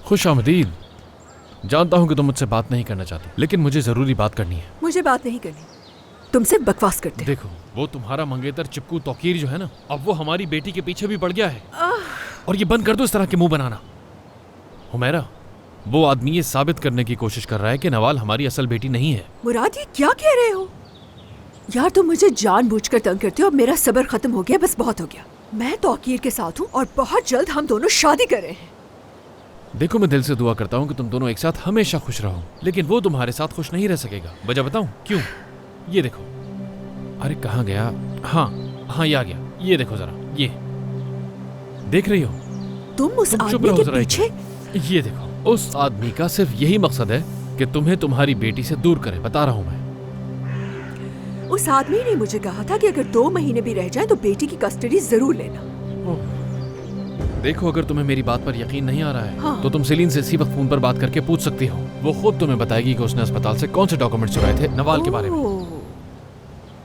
खुश आमदीद। जानता हूँ कि तुम मुझसे बात नहीं करना चाहती, लेकिन मुझे जरूरी बात करनी है। मुझे बात नहीं करनी, तुमसे बकवास करते। देखो, वो तुम्हारा मंगेतर चिपकू तौकीर जो है ना, अब वो हमारी बेटी के पीछे भी पड़ गया है। और ये बंद कर दो इस तरह के मुंह बनाना। हुमैरा, वो आदमी ये साबित करने की कोशिश कर रहा है कि नवाल हमारी असल बेटी नहीं है। मुराद, ये क्या कह रहे हो यार? तुम मुझे जानबूझकर तंग करते हो। अब मेरा सब्र खत्म हो गया, बस बहुत हो गया। मैं तौकीर के साथ हूँ और बहुत जल्द हम दोनों शादी कर रहे हैं। देखो, मैं दिल से दुआ करता हूँ कि तुम दोनों एक साथ हमेशा खुश रहो, लेकिन वो तुम्हारे साथ खुश नहीं रह सकेगा। वजह बताऊं क्यों? ये देखो। अरे कहाँ गया? हाँ, ये आ गया। ये देखो जरा, ये देख रही हो? तुम उस चुप आदमी रहो के जरा एक पीछे। मिनट। ये देखो, उस आदमी का सिर्फ यही मकसद है कि तुम्हें तुम्हारी बेटी से दूर करे। बता रहा हूँ मैं। उस आदमी ने मुझे कहा था कि अगर 2 महीने भी रह जाए तो बेटी की कस्टडी जरूर लेना। देखो, अगर तुम्हें मेरी बात पर यकीन नहीं आ रहा है हाँ। तो तुम सेलिन से इसी वक्त फोन पर बात करके पूछ सकती हो। वो खुद तुम्हें बताएगी कि उसने अस्पताल से कौन से डॉक्यूमेंट चुराए थे नवाल के बारे में।